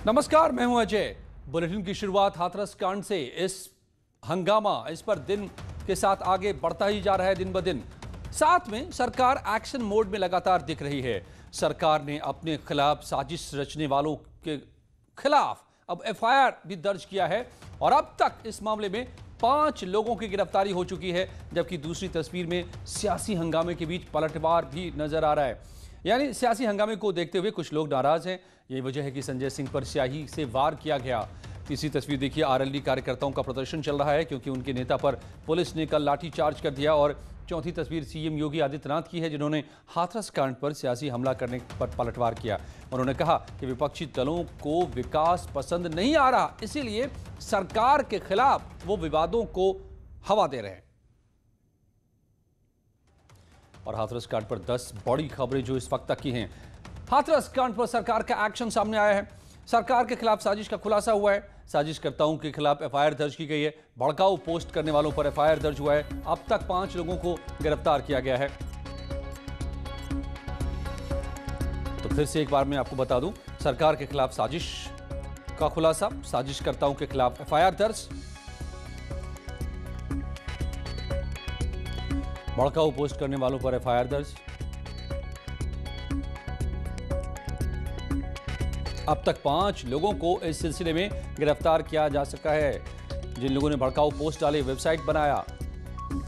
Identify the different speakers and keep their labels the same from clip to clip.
Speaker 1: नमस्कार, मैं हूं अजय। बुलेटिन की शुरुआत हाथरस कांड से। इस हंगामा इस पर दिन के साथ आगे बढ़ता ही जा रहा है दिन ब दिन। साथ में सरकार एक्शन मोड में लगातार दिख रही है। सरकार ने अपने खिलाफ साजिश रचने वालों के खिलाफ अब एफआईआर भी दर्ज किया है और अब तक इस मामले में 5 लोगों की गिरफ्तारी हो चुकी है, जबकि दूसरी तस्वीर में सियासी हंगामे के बीच पलटवार भी नजर आ रहा है। यानी सियासी हंगामे को देखते हुए कुछ लोग नाराज हैं। यही वजह है कि संजय सिंह पर स्याही से वार किया गया। तीसरी तस्वीर देखिए, आरएलडी कार्यकर्ताओं का प्रदर्शन चल रहा है क्योंकि उनके नेता पर पुलिस ने कल लाठीचार्ज कर दिया। और चौथी तस्वीर सीएम योगी आदित्यनाथ की है, जिन्होंने हाथरस कांड पर सियासी हमला करने पर पलटवार किया। उन्होंने कहा कि विपक्षी दलों को विकास पसंद नहीं आ रहा, इसीलिए सरकार के खिलाफ वो विवादों को हवा दे रहे हैं। और हाथरस कांड पर 10 बड़ी खबरें जो इस वक्त तक की हैं। हाथरस कांड पर सरकार का एक्शन सामने आया है। सरकार के खिलाफ साजिश का खुलासा हुआ है। साजिशकर्ताओं के खिलाफ एफआईआर दर्ज की गई है। भड़काऊ पोस्ट करने वालों पर एफआईआर दर्ज हुआ है। अब तक 5 लोगों को गिरफ्तार किया गया है। तो फिर से एक बार मैं आपको बता दूं, सरकार के खिलाफ साजिश का खुलासा, साजिशकर्ताओं के खिलाफ एफआईआर दर्ज, भड़काऊ पोस्ट करने वालों पर एफआईआर दर्ज। अब तक 5 लोगों को इस सिलसिले में गिरफ्तार किया जा सका है, जिन लोगों ने भड़काऊ पोस्ट डाले, वेबसाइट बनाया,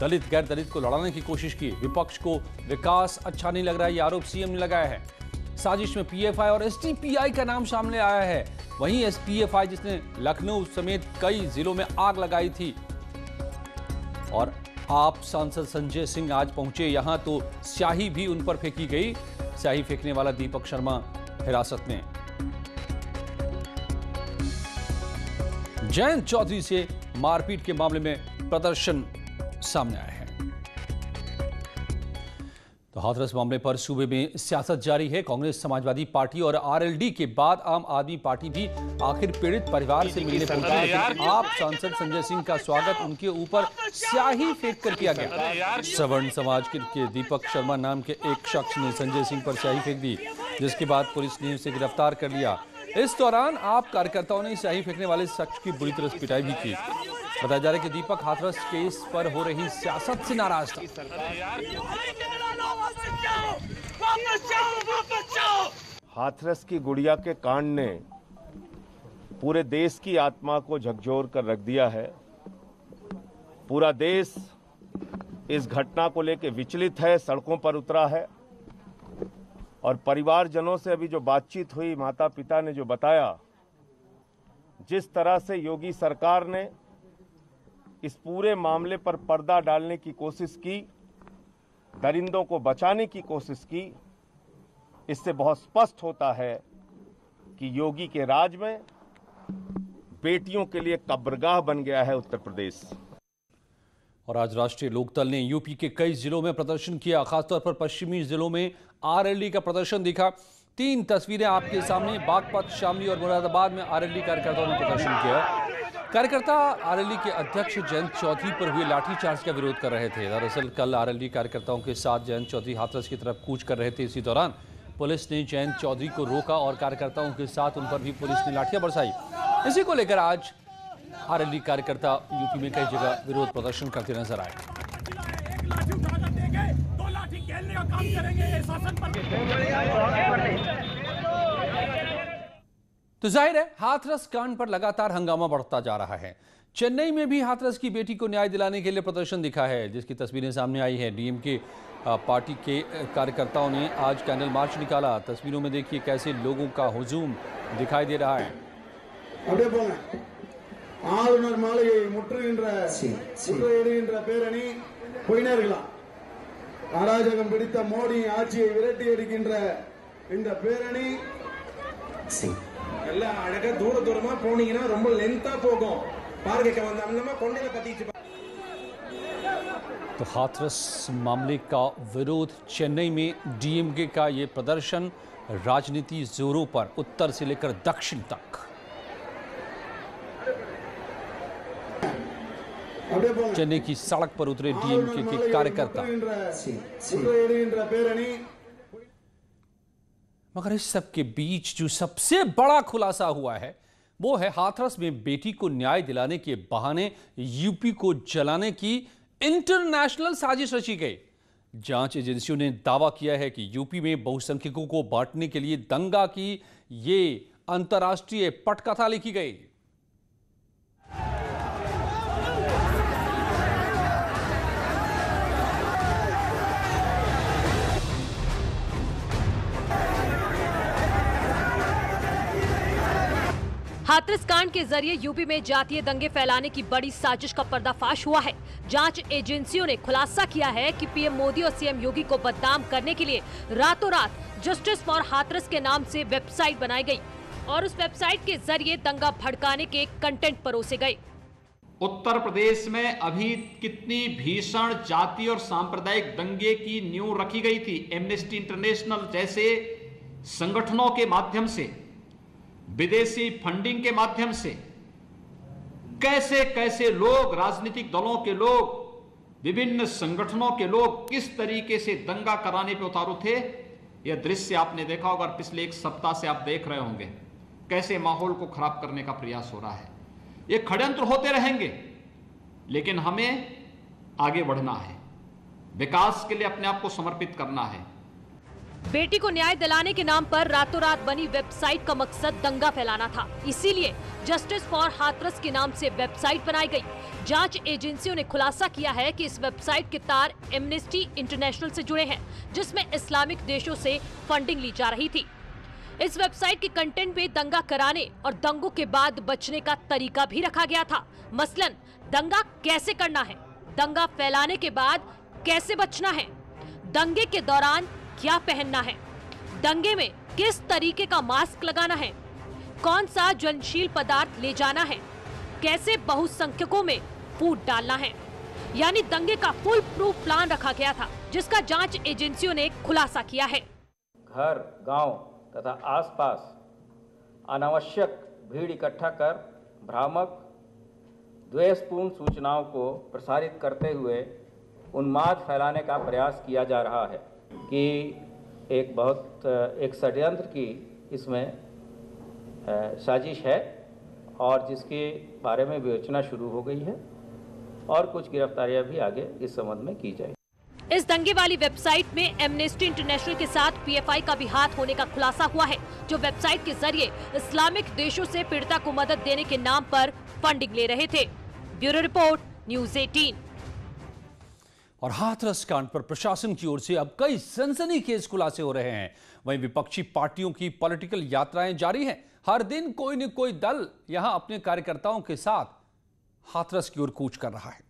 Speaker 1: दलित गैर दलित को लड़ाने की कोशिश की। विपक्ष को विकास अच्छा नहीं लग रहा है, ये आरोप सीएम ने लगाया है। साजिश में पीएफआई और एसडीपीआई का नाम सामने आया है। वहीं एसपीएफआई जिसने लखनऊ समेत कई जिलों में आग लगाई थी। और आप सांसद संजय सिंह आज पहुंचे यहां तो स्याही भी उन पर फेंकी गई। स्याही फेंकने वाला दीपक शर्मा हिरासत में। जयंत चौधरी से मारपीट के मामले में प्रदर्शन सामने आया है। तो हाथरस मामले पर सूबे में सियासत जारी है। कांग्रेस, समाजवादी पार्टी और आरएलडी के बाद आम आदमी पार्टी भी आखिर पीड़ित परिवार से मिलने पहुंची। आप सांसद संजय सिंह का स्वागत उनके ऊपर स्याही फेंक कर किया गया। सवर्ण समाज के दीपक शर्मा नाम के एक शख्स ने संजय सिंह पर स्याही फेंक दी, जिसके बाद पुलिस ने उसे गिरफ्तार कर लिया। इस दौरान आप कार्यकर्ताओं ने स्याही फेंकने वाले शख्स की बुरी तरह पिटाई भी की। बताया जा रहा है कि दीपक हाथरस केस पर हो रही सियासत से नाराज था।
Speaker 2: हाथरस की गुड़िया के कांड ने पूरे देश की आत्मा को झकझोर कर रख दिया है। पूरा देश इस घटना को लेकर विचलित है, सड़कों पर उतरा है। और परिवारजनों से अभी जो बातचीत हुई, माता पिता ने जो बताया, जिस तरह से योगी सरकार ने इस पूरे मामले पर पर्दा डालने की कोशिश की, दरिंदों को बचाने की कोशिश की, इससे बहुत स्पष्ट होता है कि योगी के राज में बेटियों के लिए कब्रगाह बन गया है उत्तर प्रदेश।
Speaker 1: और आज राष्ट्रीय लोकदल ने यूपी के कई जिलों में प्रदर्शन किया। खासतौर पर पश्चिमी जिलों में आरएलडी का प्रदर्शन दिखा। 3 तस्वीरें आपके सामने। बागपत, शामली और मुरादाबाद में आरएलडी कार्यकर्ताओं ने प्रदर्शन किया। कार्यकर्ता आरएलडी के अध्यक्ष जयंत चौधरी पर हुए लाठीचार्ज का विरोध कर रहे थे। दरअसल कल आरएलडी कार्यकर्ताओं के साथ जयंत चौधरी हाथरस की तरफ कूच कर रहे थे। इसी दौरान पुलिस ने जयंत चौधरी को रोका और कार्यकर्ताओं के साथ उन पर भी पुलिस ने लाठियां बरसाई। इसी को लेकर आज आरएलडी कार्यकर्ता यूपी में कई जगह विरोध प्रदर्शन करते नजर आए। तो जाहिर है हाथरस कांड पर लगातार हंगामा बढ़ता जा रहा है। चेन्नई में भी हाथरस की बेटी को न्याय दिलाने के लिए प्रदर्शन दिखा है, जिसकी तस्वीरें सामने आई है। डीएमके पार्टी के कार्यकर्ताओं ने आज कैंडल मार्च निकाला। तस्वीरों में देखिए कैसे लोगों का हुजूम दिखाई दे रहा है।
Speaker 3: ஆளுநர் மாளிகை முற்றுகின்ற பேரணி பொய்னர்களா அராஜகம் பிடித்த மோடி ஆட்சியை விரட்டி அடிக்கின்ற இந்த பேரணி எல்லாம் அழகா தூரமா போனீங்கன்னா ரொம்ப லென்த்தா போகும் பாருங்க வந்தோம்னா கொண்டையில பத்திச்சு।
Speaker 1: तो हाथरस मामले का विरोध, चेन्नई में डीएमके का ये प्रदर्शन, राजनीति जोरों पर उत्तर से लेकर दक्षिण तक। चेन्नई की सड़क पर उतरे डीएमके के कार्यकर्ता। मगर इस सब के बीच जो सबसे बड़ा खुलासा हुआ है वो है हाथरस में बेटी को न्याय दिलाने के बहाने यूपी को जलाने की इंटरनेशनल साजिश रची गई। जांच एजेंसियों ने दावा किया है कि यूपी में बहुसंख्यकों को बांटने के लिए दंगा की ये अंतर्राष्ट्रीय पटकथा लिखी गई।
Speaker 4: हाथरस कांड के जरिए यूपी में जातीय दंगे फैलाने की बड़ी साजिश का पर्दाफाश हुआ है। जांच एजेंसियों ने खुलासा किया है कि पीएम मोदी और सीएम योगी को बदनाम करने के लिए रातों रात जस्टिस फॉर हाथरस के नाम से वेबसाइट बनाई गई और उस वेबसाइट के जरिए दंगा भड़काने के कंटेंट परोसे गए।
Speaker 5: उत्तर प्रदेश में अभी कितनी भीषण जाति और सांप्रदायिक दंगे की नींव रखी गई थी। एमनेस्टी इंटरनेशनल जैसे संगठनों के माध्यम से, विदेशी फंडिंग के माध्यम से कैसे कैसे लोग, राजनीतिक दलों के लोग, विभिन्न संगठनों के लोग किस तरीके से दंगा कराने पे उतारू थे। यह दृश्य आपने देखा होगा, पिछले एक सप्ताह से आप देख रहे होंगे कैसे माहौल को खराब करने का प्रयास हो रहा है। ये षड्यंत्र होते रहेंगे, लेकिन हमें आगे बढ़ना है, विकास के लिए अपने आप को समर्पित करना है।
Speaker 4: बेटी को न्याय दिलाने के नाम पर रातों रात बनी वेबसाइट का मकसद दंगा फैलाना था, इसीलिए जस्टिस फॉर हाथरस के नाम से वेबसाइट बनाई गई। जांच एजेंसियों ने खुलासा किया है कि इस वेबसाइट के तार एमनेस्टी इंटरनेशनल से जुड़े हैं, जिसमें इस्लामिक देशों से फंडिंग ली जा रही थी। इस वेबसाइट के कंटेंट में दंगा कराने और दंगों के बाद बचने का तरीका भी रखा गया था। मसलन दंगा कैसे करना है, दंगा फैलाने के बाद कैसे बचना है, दंगे के दौरान क्या पहनना है, दंगे में किस तरीके का मास्क लगाना है, कौन सा ज्वलनशील पदार्थ ले जाना है, कैसे बहुसंख्यकों में फूट डालना है। यानी दंगे का फुल प्रूफ प्लान रखा गया था, जिसका जांच एजेंसियों ने खुलासा किया है।
Speaker 6: घर, गांव तथा आसपास अनावश्यक भीड़ इकट्ठा कर भ्रामक द्वेषपूर्ण सूचनाओं को प्रसारित करते हुए उन्माद फैलाने का प्रयास किया जा रहा है कि एक षड्यंत्र की इसमें साजिश है और जिसके बारे में विवेचना शुरू हो गई है और कुछ गिरफ्तारियां भी आगे इस संबंध में की जाएगी।
Speaker 4: इस दंगे वाली वेबसाइट में एमनेस्टी इंटरनेशनल के साथ पीएफआई का भी हाथ होने का खुलासा हुआ है, जो वेबसाइट के जरिए इस्लामिक देशों से पीड़िता को मदद देने के नाम पर फंडिंग ले रहे थे। Bureau report, news 18।
Speaker 1: और हाथरस कांड पर प्रशासन की ओर से अब कई सनसनीखेज खुलासे हो रहे हैं। वहीं विपक्षी पार्टियों की पॉलिटिकल यात्राएं जारी हैं। हर दिन कोई न कोई दल यहां अपने कार्यकर्ताओं के साथ हाथरस की ओर कूच कर रहा है।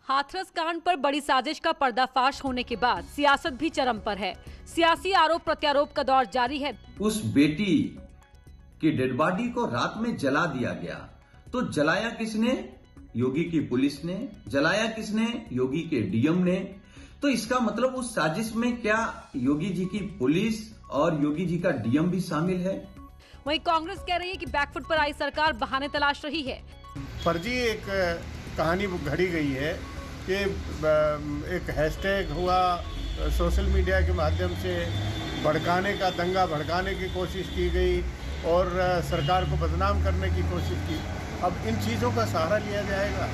Speaker 4: हाथरस कांड पर बड़ी साजिश का पर्दाफाश होने के बाद सियासत भी चरम पर है। सियासी आरोप प्रत्यारोप का दौर जारी है।
Speaker 7: उस बेटी की डेड बॉडी को रात में जला दिया गया, तो जलाया किसने? योगी की पुलिस ने। जलाया किसने? योगी के डीएम ने। तो इसका मतलब उस साजिश में क्या योगी जी की पुलिस और योगी जी का डीएम भी शामिल है?
Speaker 4: वहीं कांग्रेस कह रही है कि बैकफुट पर आई सरकार बहाने तलाश रही है।
Speaker 8: फर्जी एक कहानी घड़ी गई है कि एक हैशटैग हुआ, सोशल मीडिया के माध्यम से भड़काने का, दंगा भड़काने की कोशिश की गई और सरकार को बदनाम करने की कोशिश की। अब इन चीजों का सहारा लिया जाएगा।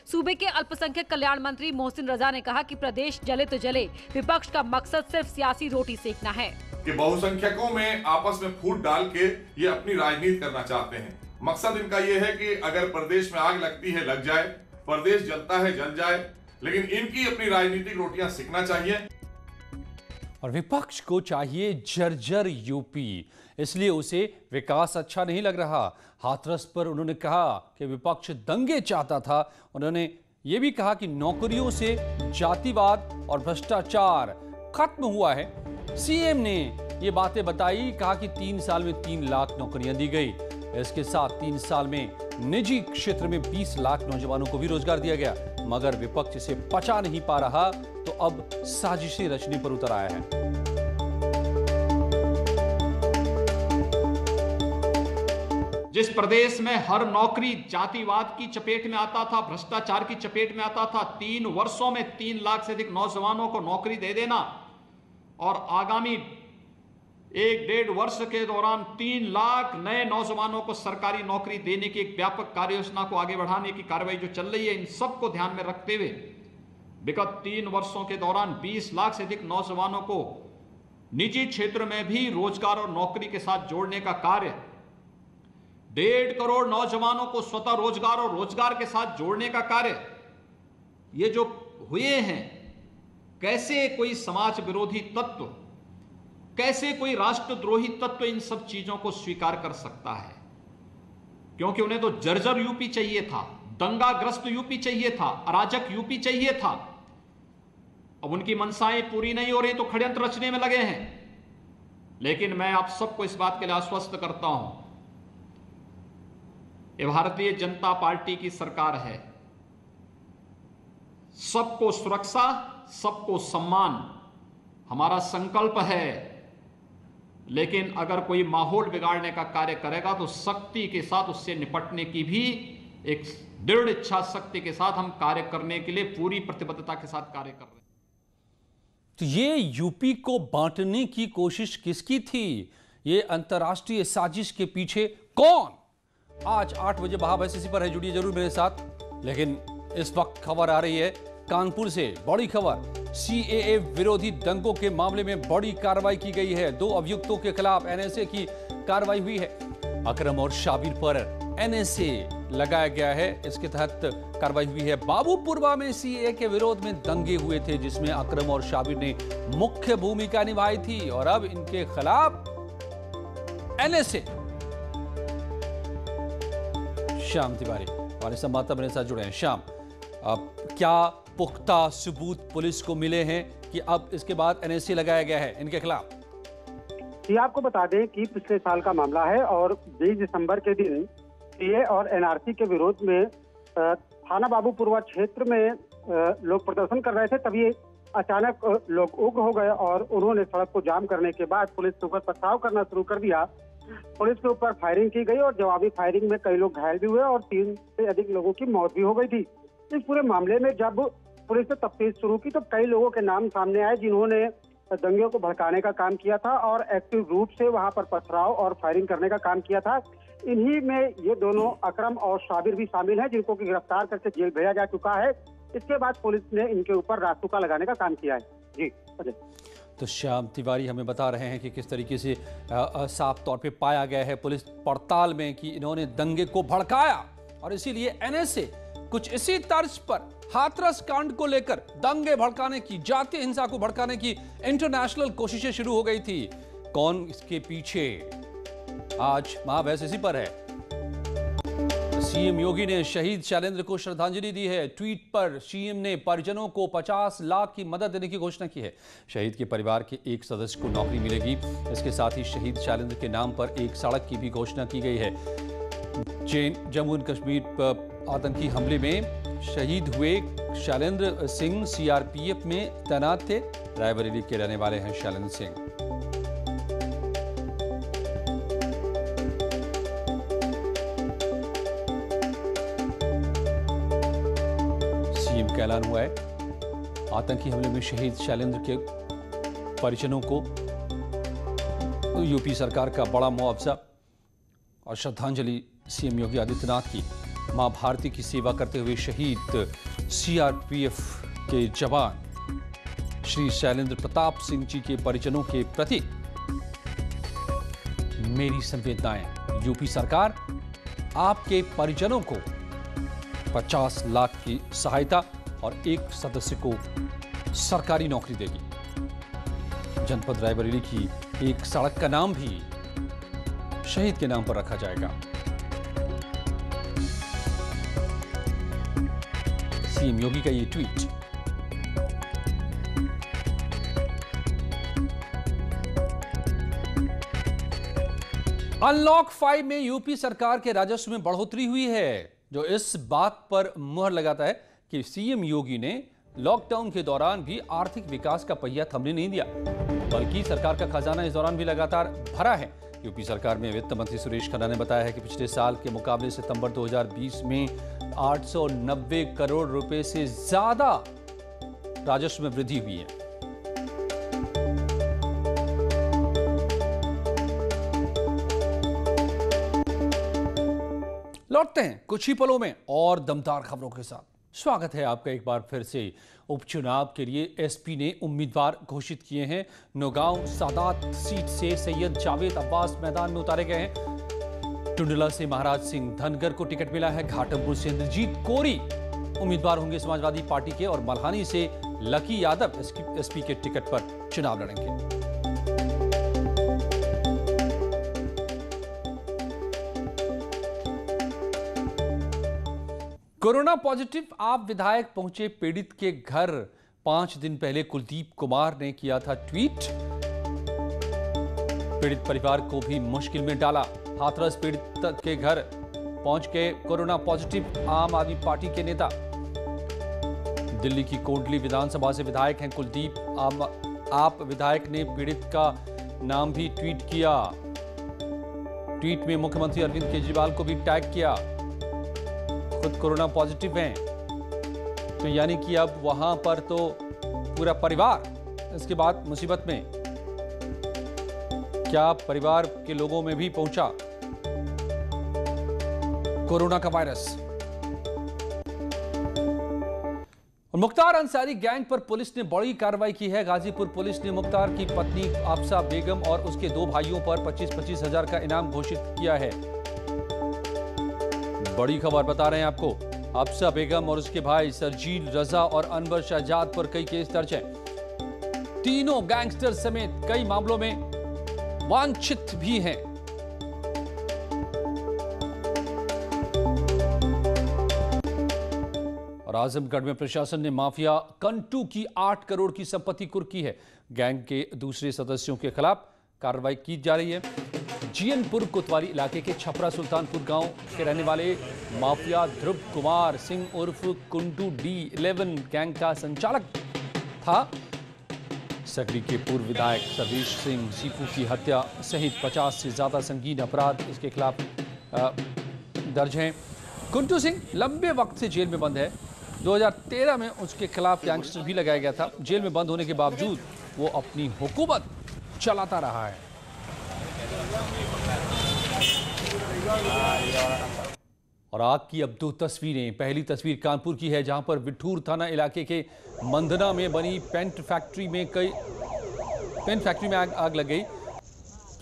Speaker 4: सूबे के अल्पसंख्यक कल्याण मंत्री मोहसिन रजा ने कहा कि प्रदेश जले तो जले, विपक्ष का मकसद सिर्फ सियासी रोटी सेकना है।
Speaker 9: कि बहुसंख्यकों में आपस में फूट डाल के ये अपनी राजनीति करना चाहते हैं। मकसद इनका ये है कि अगर प्रदेश में आग लगती है लग जाए, प्रदेश जलता है जल जाए, लेकिन इनकी अपनी राजनीतिक रोटियां सेकना चाहिए।
Speaker 1: और विपक्ष को चाहिए जर्जर यूपी, इसलिए उसे विकास अच्छा नहीं लग रहा। हाथरस पर उन्होंने कहा कि विपक्ष दंगे चाहता था। उन्होंने ये भी कहा कि नौकरियों से जातिवाद और भ्रष्टाचार खत्म हुआ है। सीएम ने ये बातें बताई, कहा कि 3 साल में 3 लाख नौकरियां दी गई। इसके साथ 3 साल में निजी क्षेत्र में 20 लाख नौजवानों को भी रोजगार दिया गया, मगर विपक्ष इसे पचा नहीं पा रहा, तो अब साजिशें रचने पर उतर आया है।
Speaker 5: जिस प्रदेश में हर नौकरी जातिवाद की चपेट में आता था, भ्रष्टाचार की चपेट में आता था, 3 वर्षों में 3 लाख से अधिक नौजवानों को नौकरी दे देना और आगामी 1-1.5 वर्ष के दौरान 3 लाख नए नौजवानों को सरकारी नौकरी देने की एक व्यापक कार्ययोजना को आगे बढ़ाने की कार्रवाई जो चल रही है, इन सबको ध्यान में रखते हुए विगत 3 वर्षों के दौरान 20 लाख से अधिक नौजवानों को निजी क्षेत्र में भी रोजगार और नौकरी के साथ जोड़ने का कार्य, 1.5 करोड़ नौजवानों को स्वतः रोजगार और रोजगार के साथ जोड़ने का कार्य, ये जो हुए हैं, कैसे कोई समाज विरोधी तत्व, कैसे कोई राष्ट्रद्रोही तत्व इन सब चीजों को स्वीकार कर सकता है? क्योंकि उन्हें तो जर्जर यूपी चाहिए था, दंगाग्रस्त यूपी चाहिए था, अराजक यूपी चाहिए था। अब उनकी मनसाएं पूरी नहीं हो रही तो षड्यंत्र रचने में लगे हैं। लेकिन मैं आप सबको इस बात के लिए आश्वस्त करता हूं, ये भारतीय जनता पार्टी की सरकार है। सबको सुरक्षा, सबको सम्मान हमारा संकल्प है। लेकिन अगर कोई माहौल बिगाड़ने का कार्य करेगा तो सख्ती के साथ उससे निपटने की भी एक दृढ़ इच्छा शक्ति के साथ हम कार्य करने के लिए पूरी प्रतिबद्धता के साथ कार्य कर रहे हैं।
Speaker 1: तो ये यूपी को बांटने की कोशिश किसकी थी? ये अंतर्राष्ट्रीय साजिश के पीछे कौन? आज 8 बजे महाबैसिसी पर है, जुड़िए जरूर मेरे साथ। लेकिन इस वक्त खबर आ रही है कानपुर से, बड़ी खबर। सीएए विरोधी दंगों के मामले में बड़ी कार्रवाई की गई है। 2 अभियुक्तों के खिलाफ एनएसए की कार्रवाई हुई है। अकरम और शाबिर पर एनएसए लगाया गया है। इसके तहत कार्रवाई हुई है। बाबूपुरवा में सीएए के विरोध में दंगे हुए थे, जिसमें अकरम और शाबिर ने मुख्य भूमिका निभाई थी और अब इनके खिलाफ एनएसए। श्याम तिवारी हमारे संवाददाता मेरे साथ जुड़े हैं। श्याम, अब क्या पुख्ता सबूत पुलिस को मिले हैं कि अब इसके बाद एनएसए लगाया गया है इनके खिलाफ?
Speaker 10: ये आपको बता दें कि पिछले साल का मामला है और 20 दिसंबर के दिन सीए और एनआरसी के विरोध में थाना बाबूपुरवा क्षेत्र में लोग प्रदर्शन कर रहे थे। तभी अचानक लोग उग्र हो गए और उन्होंने सड़क को जाम करने के बाद पुलिस के ऊपर पथराव करना शुरू कर दिया। पुलिस के ऊपर फायरिंग की गई और जवाबी फायरिंग में कई लोग घायल भी हुए और 3 से अधिक लोगों की मौत भी हो गई थी। इस पूरे मामले में जब पुलिस ने तफ्तीश शुरू की तो कई लोगों के नाम सामने आए जिन्होंने दंगे को भड़काने का काम किया था और एक्टिव रूप से वहां पर पथराव और फायरिंग करने का काम किया था। इन्हीं में ये दोनों अकरम और शाबिर भी शामिल हैं, जिनको की गिरफ्तार करके जेल भेजा जा चुका है। इसके बाद पुलिस ने इनके ऊपर रासुका लगाने का काम किया है। जी अजय।
Speaker 1: तो श्याम तिवारी हमें बता रहे हैं कि किस तरीके से साफ तौर पे पाया गया है पुलिस पड़ताल में कि इन्होंने दंगे को भड़काया और इसीलिए एनएसए कुछ इसी तर्ज पर हाथरस कांड को लेकर दंगे भड़काने की, जातीय हिंसा को भड़काने की इंटरनेशनल कोशिशें शुरू हो गई थी। कौन इसके पीछे? आज महाबैसिसी पर है। सीएम योगी ने शहीद शैलेंद्र को श्रद्धांजलि दी है। ट्वीट पर सीएम ने परिजनों को 50 लाख की मदद देने की घोषणा की है। शहीद के परिवार के एक सदस्य को नौकरी मिलेगी। इसके साथ ही शहीद शैलेंद्र के नाम पर एक सड़क की भी घोषणा की गई है। जम्मू एंड कश्मीर पर आतंकी हमले में शहीद हुए शैलेंद्र सिंह सीआरपीएफ में तैनात थे। रायबरेली के रहने वाले हैं शैलेंद्र सिंह। सीएम का ऐलान हुआ है। आतंकी हमले में शहीद शैलेंद्र के परिजनों को यूपी सरकार का बड़ा मुआवजा और श्रद्धांजलि सीएम योगी आदित्यनाथ की। मां भारती की सेवा करते हुए शहीद सीआरपीएफ के जवान श्री शैलेंद्र प्रताप सिंह जी के परिजनों के प्रति मेरी संवेदनाएं। यूपी सरकार आपके परिजनों को 50 लाख की सहायता और एक सदस्य को सरकारी नौकरी देगी। जनपद रायबरेली की एक सड़क का नाम भी शहीद के नाम पर रखा जाएगा। सीएम योगी का ये ट्वीट। अनलॉक 5 में यूपी सरकार के राजस्व में बढ़ोतरी हुई है, जो इस बात पर मुहर लगाता है कि सीएम योगी ने लॉकडाउन के दौरान भी आर्थिक विकास का पहिया थमने नहीं दिया, बल्कि सरकार का खजाना इस दौरान भी लगातार भरा है। यूपी सरकार में वित्त मंत्री सुरेश खन्ना ने बताया है कि पिछले साल के मुकाबले सितंबर 2020 में 890 करोड़ रुपए से ज्यादा राजस्व में वृद्धि हुई है। लौटते हैं कुछ ही पलों में और दमदार खबरों के साथ। स्वागत है आपका एक बार फिर से। उपचुनाव के लिए एसपी ने उम्मीदवार घोषित किए हैं। नौगांव सादात सीट से सैयद जावेद अब्बास मैदान में उतारे गए हैं। टुंडला से महाराज सिंह धनगर को टिकट मिला है। घाटमपुर से इंद्रजीत कोरी उम्मीदवार होंगे समाजवादी पार्टी के और मल्हानी से लकी यादव एसपी के टिकट पर चुनाव लड़ेंगे। कोरोना पॉजिटिव आप विधायक पहुंचे पीड़ित के घर। 5 दिन पहले कुलदीप कुमार ने किया था ट्वीट। पीड़ित परिवार को भी मुश्किल में डाला। हाथरस पीड़ित के घर पहुंच के कोरोना पॉजिटिव आम आदमी पार्टी के नेता। दिल्ली की कोटली विधानसभा से विधायक हैं कुलदीप। आप विधायक ने पीड़ित का नाम भी ट्वीट किया। ट्वीट में मुख्यमंत्री अरविंद केजरीवाल को भी टैग किया। खुद कोरोना पॉजिटिव हैं, तो यानी कि अब वहां पर तो पूरा परिवार इसके बाद मुसीबत में। क्या परिवार के लोगों में भी पहुंचा कोरोना का वायरस? और मुख्तार अंसारी गैंग पर पुलिस ने बड़ी कार्रवाई की है। गाजीपुर पुलिस ने मुख्तार की पत्नी आफसा बेगम और उसके 2 भाइयों पर 25-25 हजार का इनाम घोषित किया है। बड़ी खबर बता रहे हैं आपको। आफसा बेगम और उसके भाई सरजील रजा और अनवर शहजाद पर कई केस दर्ज हैं। तीनों गैंगस्टर समेत कई मामलों में वांछित भी हैं। और आजमगढ़ में प्रशासन ने माफिया कंटू की 8 करोड़ की संपत्ति कुर्क की है। गैंग के दूसरे सदस्यों के खिलाफ कार्रवाई की जा रही है। जीएनपुर कोतवाली इलाके के छपरा सुल्तानपुर गांव के रहने वाले माफिया ध्रुव कुमार सिंह उर्फ कुंटू D11 गैंग का संचालक था। सकरी के पूर्व विधायक सर्वेश सिंह सीफू की हत्या सहित 50 से ज्यादा संगीन अपराध इसके खिलाफ दर्ज हैं। कुंटू सिंह लंबे वक्त से जेल में बंद है। 2013 में उसके खिलाफ गैंगस्टर भी लगाया गया था। जेल में बंद होने के बावजूद वो अपनी हुकूमत चलाता रहा है। और आग की अब 2 तस्वीरें। पहली तस्वीर कानपुर की है, जहां पर विठूर थाना इलाके के मंदना में बनी पेंट फैक्ट्री में आग लग गई।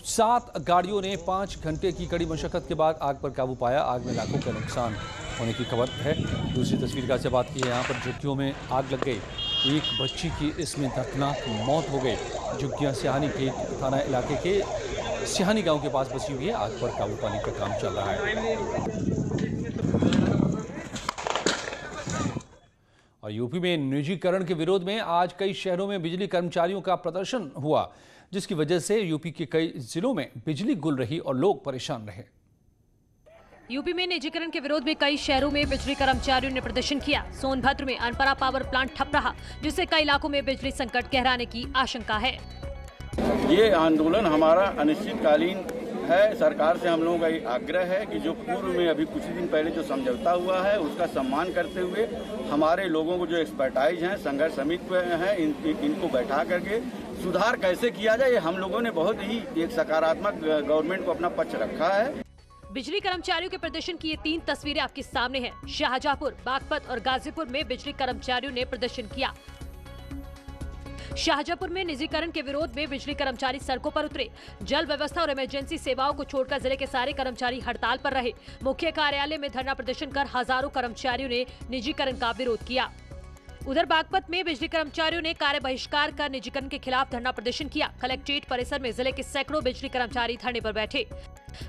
Speaker 1: 7 गाड़ियों ने 5 घंटे की कड़ी मशक्कत के बाद आग पर काबू पाया। आग में लाखों का नुकसान होने की खबर है। दूसरी तस्वीर का से बात की है, यहाँ पर झुग्गियों में आग लग गई। एक बच्ची की इसमें दर्दनाक मौत हो गई। झुग्गियाँ सिहानी के थाना इलाके के सिहानी गांव के पास बसी हुई है। आग पर काबू पाने का काम चल रहा है। और यूपी में निजीकरण के विरोध में आज कई शहरों में बिजली कर्मचारियों का प्रदर्शन हुआ, जिसकी वजह से यूपी के कई जिलों में बिजली गुल रही और लोग परेशान रहे।
Speaker 4: यूपी में निजीकरण के विरोध में कई शहरों में बिजली कर्मचारियों ने प्रदर्शन किया। सोनभद्र में अनपरा पावर प्लांट ठप रहा, जिससे कई इलाकों में बिजली संकट गहराने की आशंका है।
Speaker 11: ये आंदोलन हमारा अनिश्चितकालीन है। सरकार से हम लोगों का ये आग्रह है कि जो पूर्व में अभी कुछ दिन पहले जो समझौता हुआ है उसका सम्मान करते हुए हमारे लोगों को जो एक्सपर्टाइज हैं, संघर्ष समिति हैं, इनको बैठा करके सुधार कैसे किया जाए, हम लोगों ने बहुत ही एक सकारात्मक गवर्नमेंट को अपना पक्ष रखा है।
Speaker 4: बिजली कर्मचारियों के प्रदर्शन की ये 3 तस्वीरें आपके सामने हैं। शाहजहांपुर, बागपत और गाजीपुर में बिजली कर्मचारियों ने प्रदर्शन किया। शाहजहांपुर में निजीकरण के विरोध में बिजली कर्मचारी सड़कों पर उतरे। जल व्यवस्था और इमरजेंसी सेवाओं को छोड़कर जिले के सारे कर्मचारी हड़ताल पर रहे। मुख्य कार्यालय में धरना प्रदर्शन कर हजारों कर्मचारियों ने निजीकरण का विरोध किया। उधर बागपत में बिजली कर्मचारियों ने कार्य बहिष्कार कर निजीकरण के खिलाफ धरना प्रदर्शन किया। कलेक्ट्रेट परिसर में जिले के सैकड़ों बिजली कर्मचारी धरने पर बैठे।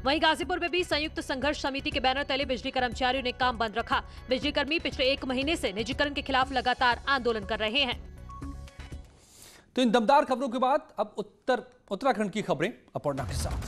Speaker 4: वहीं गाजीपुर में भी संयुक्त संघर्ष समिति के बैनर तले बिजली कर्मचारियों ने काम बंद रखा। बिजली कर्मी पिछले 1 महीने से निजीकरण के खिलाफ लगातार आंदोलन कर रहे हैं।
Speaker 1: तो इन दमदार खबरों के बाद अब उत्तराखंड की खबरें अपर्णा के साथ।